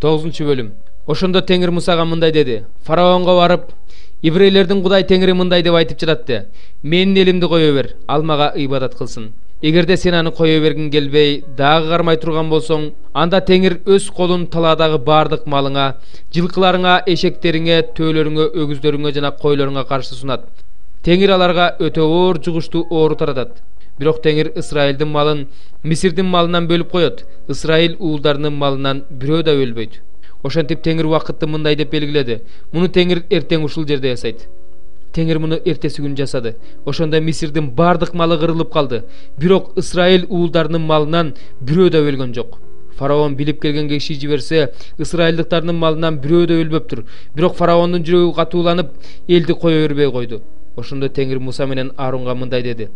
9-бөлүм. Ошондо Теңир Мусага мындай деди: Фараонго барып, еврейлердин Кудай Теңири мындай деп айтып жатты: менин элимди кое бер, ал мага ибадат кылсын. Эгерде сен аны кое бергиң келбей, дагы кармай турган болсоң, анда Теңир өз колун таладагы бардык малыңа, жылкыларыңа, эшектериңе, төөлөрүңө, өгүздөрүңө жана койлоруңа каршы сунат. Теңир аларга өтө оор жугуштуу оору таратат. Бирок Теңир Исраилдин малын Мисирдин малынан бөлүп коет. Исраил уулдарынын малынан бирөө да өлбөйт. Ошентип Теңир убакытты мындай деп белгиледи. Муну Теңир эртең ушул жерде жасайт. Теңир муну эртеси күн жасады. Ошондо Мисирдин бардык малы кырылып калды. Бирок Исраил уулдарынын малынан бирөө да өлгөн жок. Фараон билип келген киши жиберсе, Исраилдыктардын малынан бирөө да өлбөптүр. Бирок фараондун жүрөгү катууланып, элди кое бербей койду. Ошондо Теңир Муса менен Аарунга мындай деди: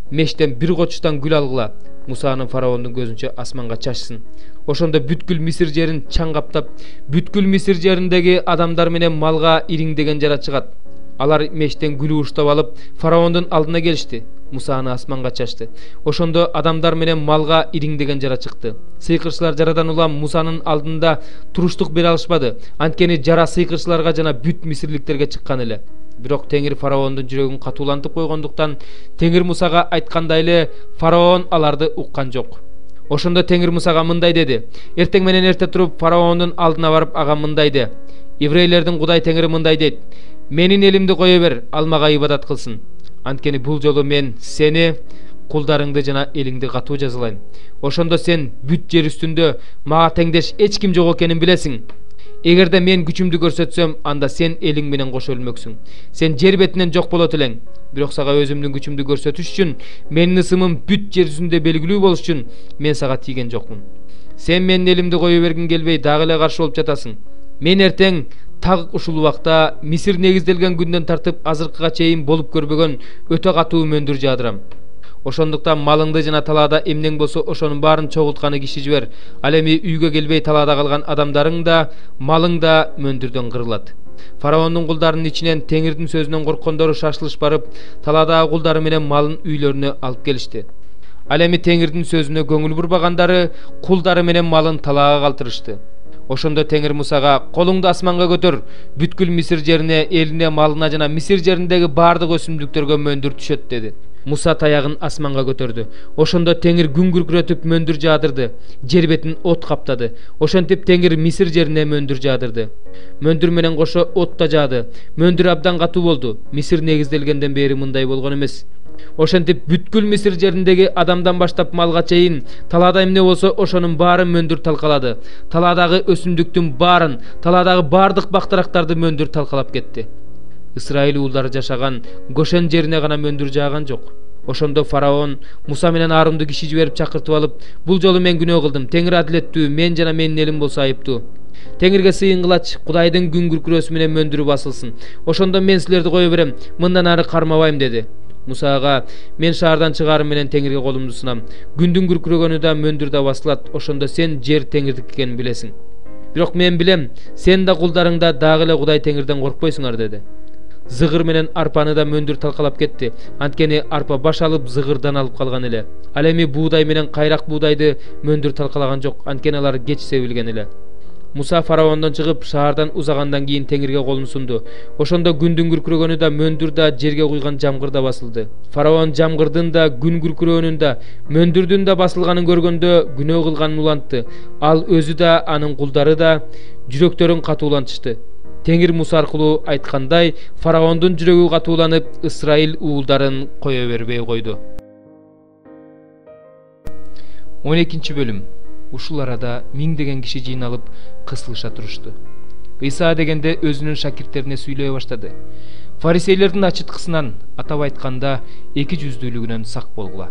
мештен бир кочтан гүл алгыла, Муса анын фараондун көзүнчө асманга чачсын. Ошондо бүткүл Мисир жерин чаң каптап, бүткүл Мисир жериндеги адамдар менен малга ириңдеген жара чыгат. Алар мештен гүл уштап алып, фараондун алдына келишти. Муса аны асманга чачты. Ошондо адамдар менен малга ириңдеген жара чыкты. Сыйкырчылар жарадан улам Мусанын алдында туруштук бере алышпады. Анткени жара сыйкырчыларга жана бүт мисирликтерге чыккан эле. Бирок Теңир фараондун жүрөгүн катуулантып койгондуктан, Теңир Мусага айткандай эле фараон аларды уккан жок. Ошондо Теңир Мусага мындай деди: эртең менен эрте туруп фараондун алдына барып ага мындай де: еврейлердин Кудай Теңири мындай дейт: менин элимди кое бер, ал мага ибадат кылсын. Анткени бул жолу мен сени, кулдарыңды жана элиңди катуу жазалайм. Ошондо сен бүт жер үстүндө мага теңдеш эч ким жок экенин билесиң. Эгерде мен күчүмдү көрсөтсөм, анда сен элиң менен кошо өлмөксүң. Сен жер бетинен жок болот элең. Бирок сага өзүмдүн күчүмдү көрсөтүш үчүн, менин ысымым бүт жер жүзүндө белгилүү болуш үчүн мен сага тийген жокмун. Сен менин элимди кое бергиң келбей дагы эле каршы болуп жатасың. Мен эртең так ушул убакта Мисир негизделген күндөн тартып азыркыга чейин болуп көрбөгөн өтө катуу мөндүр жаадырам. Ошондуктан малыңды жана талаада эмнең болсо ошонун баарын чогултканы киши жибер. Ал эми үйгө келбей талаада калган адамдарың да, малың да мөндүрдөн кырылат. Фараондун кулдарынын ичинен Теңирдин сөзүнөн корккондору шашылыш барып, талаадагы кулдары менен малын үйлөрүнө алып келишти. Ал эми Теңирдин сөзүнө көңүл бурбагандары кулдары менен малын талаага калтырышты. Ошондо Теңир Мусага: колуңду асманга көтөр, бүткүл Мисир жерине, элине, малына жана Мисир жериндеги бардык өсүмдүктөргө мөндүр түшөт деди. Муса таягын асманга көтөрдү. Ошондо Теңир күн күркүрөтүп мөндүр жаадырды. Жер бетин от каптады. Ошентип Теңир Мисир жерине мөндүр жаадырды. Мөндүр менен кошо от да жаады. Мөндүр абдан катуу болду. Мисир негизделгенден бери мындай болгон эмес. Ошентип бүткүл Мисир жериндеги адамдан баштап малга чейин талаада эмне болсо ошонун баарын мөндүр талкалады. Талаадагы өсүмдүктүн баарын, талаадагы бардык бактарактарды мөндүр талкалап кетти. Исраил уулдары жашаган Гошен жерине гана мөндүр жааган жок. Ошондо фараон Муса менен Аарунду киши жиберип чакыртып алып: бул жолу мен күнөө кылдым. Теңир адилеттүү, мен жана менин элим болсо айыптуу. Теңирге сыйын кылач, Кудайдын күн күркүрөөсү менен мөндүрү басылсын. Ошондо мен силерди кое берем, мындан ары кармабайм деди. Мусага: мен шаардан чыгарым менен Теңирге колумду сунам. Күндүн күркүрөгөнү да мөндүр да басылат. Ошондо сен жер Теңирдики экенин билесиң. Бирок мен билем, сен да кулдарың да дагы эле Кудай Теңирден коркпойсуңар деди. Зыгыр менен арпаны да мөндүр талкалап кетти. Анткени арпа баш алып зыгырдан алып калган эле. Ал эми буудай менен кайрак буудайды мөндүр талкалаган жок, анткени алар кеч себилген эле. Муса фараондон чыгып шаардан узагандан кийин Теңирге колун сунду. Ошондо күндүн күркүрөгөнү да мөндүр да жерге куйган жамгыр да басылды. Фараон жамгырдын да күн күркүрөөнүн да мөндүрдүн да басылганын көргөндө күнөө кылганын улантты. Ал өзү да анын кулдары да жүрөктөрүн катуулантышты. Теңир Муса аркылуу айткандай, фараондун жүрөгү катууланып, Исраил уулдарын кое бербей койду. 12-бөлүм. Ушул арада миңдеген киши жыйналып кысылыша турушту. Ыйса дегенде өзүнүн шакирттерине сүйлөй баштады: фарисейлердин ачыткысынан, атап айтканда, эки жүздүүлүгүнөн сак болгула.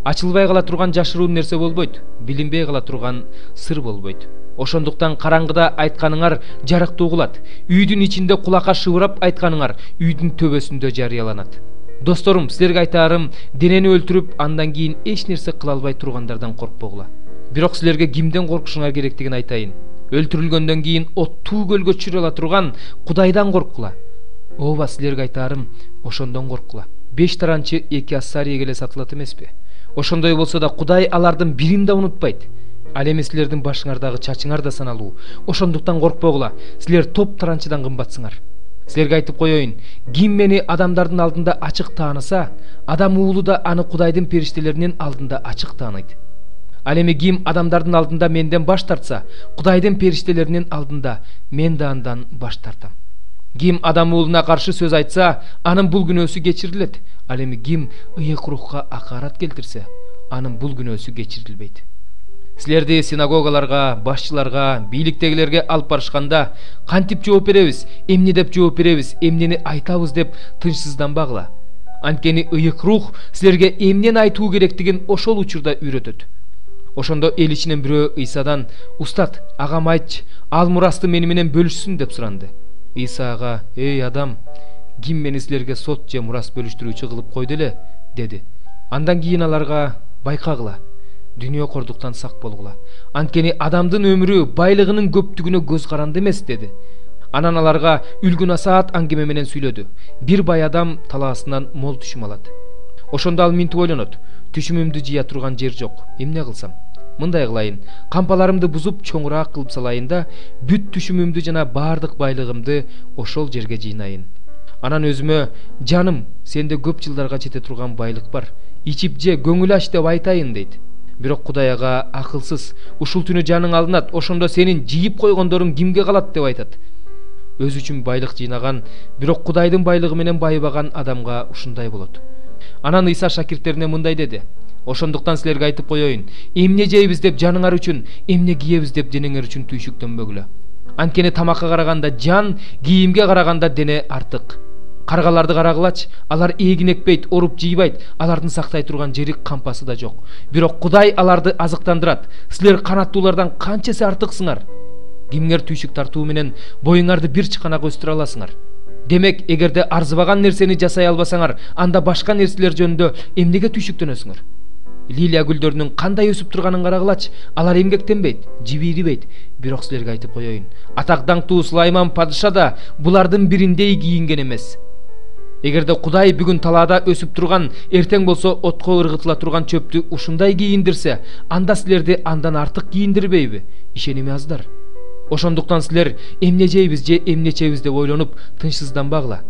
Ачылбай кала турган жашыруун нерсе болбойт, билинбей кала турган сыр болбойт. Ошондуктан караңгыда айтканыңар жарыктуу угулат. Үйдүн ичинде кулакка шыбырап айтканыңар үйдүн төбөсүндө жарыяланат. Досторум, силерге айтаарым, денени өлтүрүп, андан кийин эч нерсе кыла албай тургандардан коркпогула. Бирок силерге кимден коркушуңар керектигин айтайын. Өлтүрүлгөндөн кийин оттуу көлгө түшүрө ала турган Кудайдан корккула. Ооба, силерге айтаарым, ошондон корккула. 5 таранчы 2 ассариеге эле сатылат эмеспи? Ошондой болсо да Кудай алардын бирин да унутпайт. Ал эми силердин башыңардагы чачыңар да саналуу. Ошондуктан коркпогула. Силер топ таранчыдан кымбатсыңар. Силерге айтып коеюн, ким мени адамдардын алдында ачык тааныса, адам уулу да аны Кудайдын периштелеринин алдында ачык тааныйт. Ал эми ким адамдардын алдында менден баш тартса, Кудайдын периштелеринин алдында мен да андан баш тартам. Ким адам уулуна каршы сөз айтса, анын бул күнөөсү кечирилет. Ал эми ким ыйык рухка акарат келтирсе, анын бул күнөөсү кечирилбейт. Силерди синагогаларга, башчыларга, бийликтегилерге алып барышканда, кантип жооп беребиз, эмне деп жооп беребиз, эмнени айтабыз деп тынчсызданбагыла. Анткени ыйык рух силерге эмнени айтуу керектигин ошол учурда үйрөтөт. Ошондо эл ичинен бирөө Исадан: "Устат, агам айтчы, ал мурасты мени менен бөлүшсүн" деп суранды. Иса ага: "Эй адам, ким мени силерге сот же мурас бөлүштүрүүчү кылып койду эле?" деди. Андан кийин аларга: "Байкагыла, дүйнөкордуктан сак болгула. Анткени адамдын өмүрү байлыгынын көптүгүнө көз каранды эмес" деди. Анан аларга үлгү-насаат аңгеме менен сүйлөдү. Бир бай адам талаасынан мол түшүм алат. Ошондо ал минтип ойлонот: "Түшүмүмдү жыя турган жер жок. Эмне кылсам? Мындай кылайын, кампаларымды бузуп чоңураак кылып салайын да, бүт түшүмүмдү жана баардык байлыгымды ошол жерге жыйнайын. Анан өзүмө: жаным, сенде көп жылдарга жете турган байлык бар. Ичип же, көңүл ач деп айтайын" дейт. Бирок Кудай ага: "Акылсыз, ушул түнү жаның алынат, ошондо сенин жыйып койгондоруң кимге калат" деп айтат. Өзү үчүн байлык жыйнаган, бирок Кудайдын байлыгы менен байыбаган адамга ушундай болот. Анан Иса шакирттерине мындай деди: "Ошондуктан силерге айтып коеюн, эмне жейбиз деп жаныңар үчүн, эмне кийебиз деп денеңер үчүн түйшүктөнбөгүлө. Анткени тамакка караганда жан, кийимге караганда дене артык. Каргаларды карагылачы, алар эгин экпейт, оруп жыйбайт, алардын сактай турган жери кампасы да жок. Бирок Кудай аларды азыктандырат. Силер канаттуулардан канча эсе артыксыңар. Кимгер түйшүк тартуу менен боюңарды бир чыканак өстүрө аласыңар. Демек, эгерде арзыбаган нерсени жасай албасаңар, анда башка нерселер жөнүндө эмнеге түйшүктөнөсүңөр? Лилия гүлдөрүнүн кандай өсүп турганын карагылачы, алар эмгектенбейт, жибирибейт. Бирок силерге айтып коеюн, атак даңктуу Сулайман падыша да булардын бириндей кийинген эмес. Эгерде Кудай бүгүн талаада өсүп турган, эртең болсо отко ыргытыла турган чөптү ушундай кийиндирсе, анда силерди андан артык кийиндирбейби? Ишеними аздар. Ошондуктан силер эмне жейбиз же эмне чебиз деп ойлонуп тынчсызданбагыла.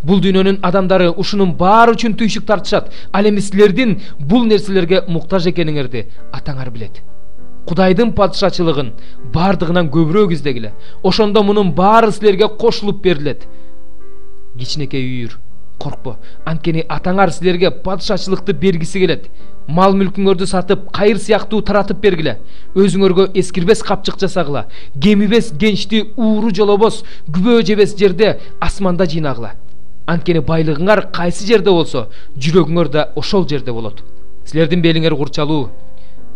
Бул дүйнөнүн адамдары ушунун баары үчүн түйшүк тартышат. Ал эми силердин бул нерселерге муктаж экениңерди атаңар билет. Кудайдын падышачылыгын баардыгынан көбүрөөк издегиле. Ошондо мунун баары силерге кошулуп берилет. Кичинекей үйүр, коркпо, анткени атаңар силерге падышачылыкты бергиси келет. Мал мүлкүңөрдү сатып, кайыр сыяктуу таратып бергиле. Өзүңөргө эскирбес капчык жасагыла. Кемибес кенчти, ууру жолобос, күбө жебес жерде асманда жыйнагыла. Анткени байлыгыңар кайсы жерде болсо, жүрөгүңөр да ошол жерде болот. Силердин белиңер курчалуу,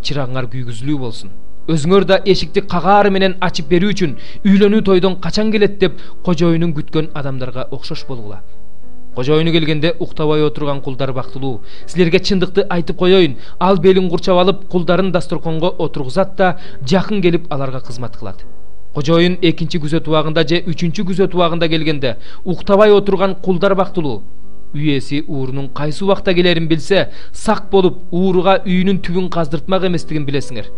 чырагыңар күйгүзүлүү болсун. Өзүңөр да эшикти кагаары менен ачып берүү үчүн үйлөнүү тойдон качан келет деп кожоюнун күткөн адамдарга окшош болгула. Кожоюну келгенде уктабай отурган кулдар бактылуу. Силерге чындыкты айтып коеюн, ал белин курчап алып, кулдарын дасторконго отургузат да жакын келип аларга кызмат кылат. Кожоюн экинчи күзөт убагында же үчүнчү күзөт убагында келгенде уктабай отурган кулдар бактылуу. Үй ээси уурунун кайсы убакта келерин билсе, сак болуп, ууруга үйүнүн түбүн каздыртмак эместигин билесиңер.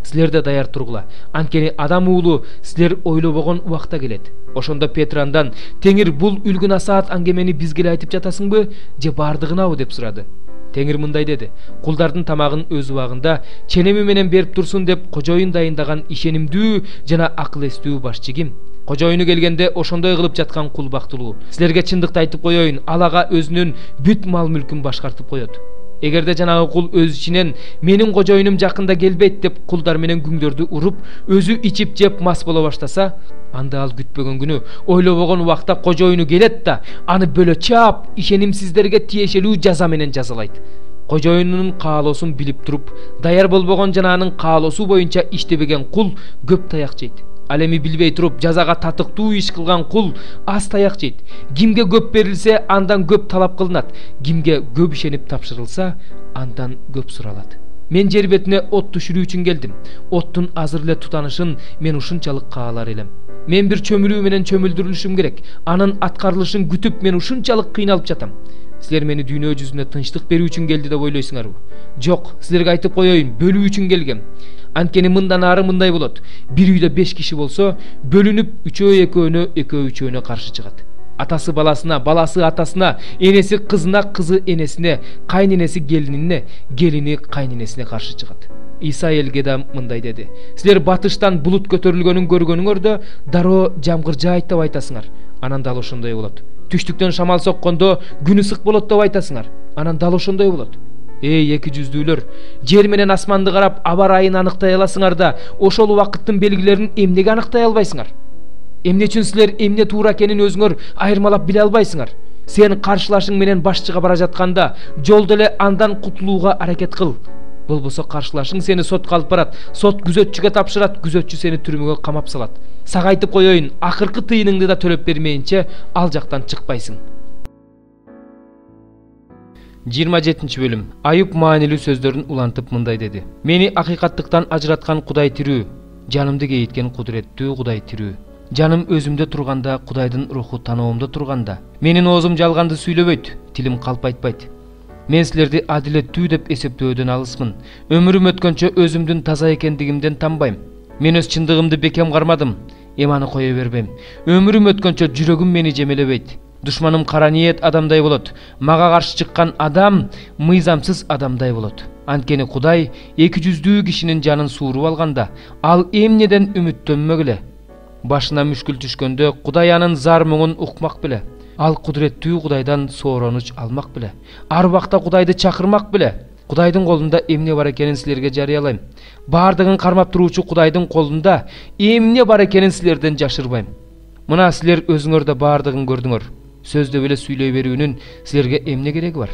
Силер да даяр тургула, анткени адам уулу силер ойлобогон убакта келет. Ошондо Петр андан: "Теңир, бул үлгү-насаат аңгемени бизге эле айтып жатасыңбы, же баардыгынабы?" деп сурады. Теңир мындай деди: "Кулдардын тамагын өз убагында ченеми менен берип турсун деп кожоюн дайындаган ишенимдүү жана акыл эстүү башчы ким? Кожоюну келгенде ошондой кылып жаткан кул бактылуу. Силерге чындыкты айтып коеюн, ал ага өзүнүн бүт мал мүлкүн башкартып коет. Эгерде жанагы кул өз ичинен менин кожоюнум жакында келбейт деп кулдар менен күңдөрдү уруп, өзү ичип жеп мас боло баштаса, анда ал күтпөгөн күнү, ойлобогон убакта кожоюну келет да аны бөлө чаап, ишенимсиздерге тиешелүү жаза менен жазалайт. Кожоюнунун каалоосун билип туруп, даяр болбогон жана анын каалоосу боюнча иштебеген кул көп таяк жейт. Ал эми билбей туруп жазага татыктуу иш кылган кул аз таяк жейт. Кимге көп берилсе, андан көп талап кылынат. Кимге көп ишенип тапшырылса, андан көп суралат. Мен жер бетине от түшүрүү үчүн келдим. Оттун азыр эле тутанышын мен ушунчалык каалар элем. Мен бир чөмүлүү менен чөмүлдүрүлүшүм керек. Анын аткарылышын күтүп мен ушунчалык кыйналып жатам. Силер мени дүйнө жүзүнө тынчтык берүү үчүн келди деп ойлойсуңарбы? Жок, силерге айтып коеюн, бөлүү үчүн келгем. Анткени мындан ары мындай болот. Бир үйдө 5 киши болсо, бөлүнүп үчөө экөөнө, экөө үчөөнө каршы чыгат. Атасы баласына, баласы атасына, энеси кызына, кызы энесине, кайненеси келинине, келини кайненесине каршы чыгат. Иса элге да мындай деди: силер батыштан булут көтөрүлгөнүн көргөнүңөрдө дароо жамгыр жаайт деп айтасыңар, анан дал ошондой болот. Түштүктөн шамал соккондо күн ысык болот деп айтасыңар, анан дал ошондой болот. Эй эки жүздүүлөр, жер менен асманды карап аба ырайын аныктай аласыңар да, ошол убакыттын белгилерин эмнеге аныктай албайсыңар? Эмне үчүн силер эмне туура экенин өзүңөр айырмалап биле албайсыңар? Сен каршылашың менен башчыга бара жатканда, жолдо эле андан кутулууга аракет кыл. Болбосо каршылашың сени сотко алып барат, сот күзөтчүгө тапшырат, күзөтчү сени түрмөгө камап салат. Сага айтып коеюн, акыркы тыйыныңды да төлөп бермейинче ал жактан чыкпайсың. 27 бөлүм. Аюп маанилүү сөздөрүн улантып мындай деди: мени акыйкаттыктан ажыраткан Кудай тирүү, жанымды кейиткен кудуреттүү Кудай тирүү. Жаным өзүмдө турганда, Кудайдын руху таноомдо турганда, менин оозум жалганды сүйлөбөйт, тилим калп айтпайт. Мен силерди адилеттүү деп эсептөөдөн алысмын. Өмүрүм өткөнчө өзүмдүн таза экендигимден танбайм. Мен өз чындыгымды бекем кармадым, эманы кое бербейм. Өмүрүм өткөнчө жүрөгүм мени жемелебейт. Душманым кара ниет адамдай болот. Мага каршы чыккан адам мыйзамсыз адамдай болот. Анткени Кудай эки жүздүү кишинин жанын сууруп алганда, ал эмнеден үмүттөнмөгүлө. Башына мүшкүл түшкөндө Кудай анын зар муңун укмак беле. Ал кудуреттүү Кудайдан сооронуч алмак беле. Ар убакта Кудайды чакырмак беле. Кудайдын колунда эмне бар экенин силерге жарыялайм. Бардыгын кармап туруучу Кудайдын колунда эмне бар экенин силерден жашырбайм. Мына силер өзүңөр да бардыгын көрдүңөр. Сөздө эле сүйлөй берүүнүн силерге эмне кереги бар?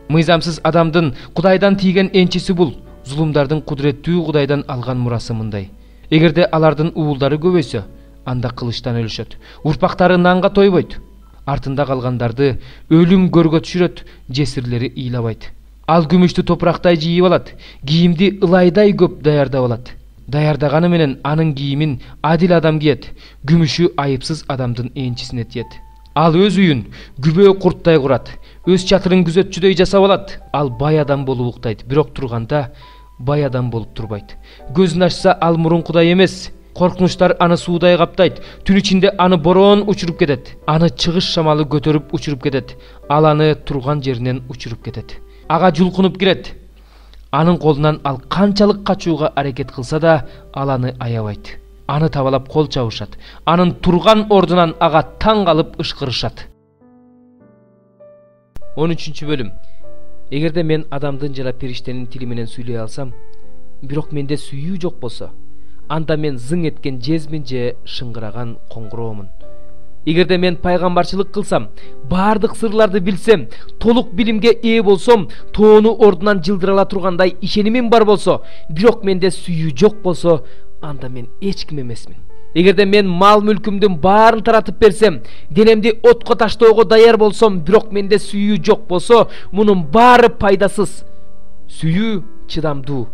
Мыйзамсыз адамдын Кудайдан тийген энчиси бул. Зулумдардын кудуреттүү Кудайдан алган мурасы мындай: эгерде алардын уулдары көбөйсө, анда кылычтан өлүшөт. Урпактары нанга тойбойт. Артында калгандарды өлүм көргө түшүрөт, жесирлери ыйлабайт. Ал күмүштү топурактай жийип алат, кийимди ылайдай көп даярдап алат. Даярдаганы менен анын кийимин адил адам кийет, күмүшү айыпсыз адамдын энчисине тиет. Ал өз үйүн күбө курттай курат, өз чатырын күзөтчүдөй жасап алат. Ал бай адам болуп уктайт, бирок турганда бай адам болуп турбайт. Көзүн ачса ал мурункудай эмес. Коркунучтар аны суудай каптайт, түн ичинде аны бороон учуруп кетет. Аны чыгыш шамалы көтөрүп учуруп кетет. Ал аны турган жеринен учуруп кетет. Ага жулкунуп кирет. Анын колунан ал канчалык качууга аракет кылса да, ал аны аябайт. Аны табалап кол чабышат. Анын турган ордунан ага таң калып ышкырышат. 13 бөлүм. Эгерде мен адамдын жана периштенин тили менен сүйлөй алсам, бирок менде сүйүү жок болсо, анда мен зың эткен жезмин же шыңгыраган коңгуроомун. Эгерде мен пайгамбарчылык кылсам, бардык сырларды билсем, толук билимге ээ болсом, тоону ордунан жылдырала тургандай ишенимим бар болсо, бирок менде сүйүү жок болсо, анда мен эч ким эмесмин. Эгерде мен мал мүлкүмдүн баарын таратып берсем, денемди отко таштоого даяр болсом, бирок менде сүйүү жок болсо, мунун баары пайдасыз. Сүйүү чыдамдуу,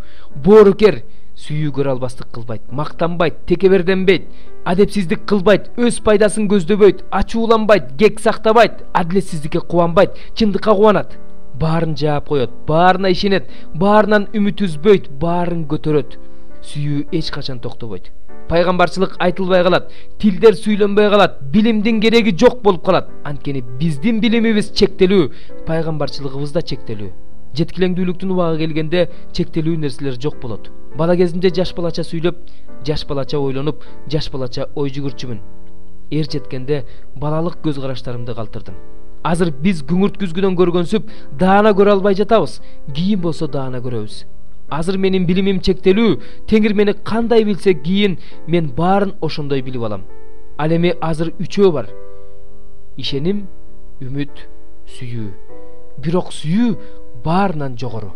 боорукер, сүйүү көрө албастык кылбайт, мактанбайт, текеберденбейт, адепсиздик кылбайт, өз пайдасын көздөбөйт, ачууланбайт, кек сактабайт, адилетсиздикке кубанбайт, чындыкка кубанат. Баарын жаап коет, баарына ишенет, баарынан үмүт үзбөйт, баарын көтөрөт. Сүйүү эч качан токтобойт. Пайгамбарчылык айтылбай калат, тилдер сүйлөнбөй калат, билимдин кереги жок болуп калат. Анткени биздин билимибиз чектелүү, пайгамбарчылыгыбыз да чектелүү. Жеткилеңдүүлүктүн убагы келгенде чектелүү нерселер жок болот. Бала кезимде жаш балача сүйлөп, жаш балача ойлонуп, жаш балача ой жүгүрчүмүн. Эр жеткенде балалык көз караштарымды калтырдым. Азыр биз күңүрт күзгүдөн көргөнсүп, даана көрө албай жатабыз. Кийин болсо даана көрөбүз. Азыр менин билимим чектелүү, Теңир мени кандай билсе кийин мен баарын ошондой билип алам. Ал эми азыр үчөө бар: ишеним, үмүт, сүйүү. Бирок сүйүү баарынан жогору.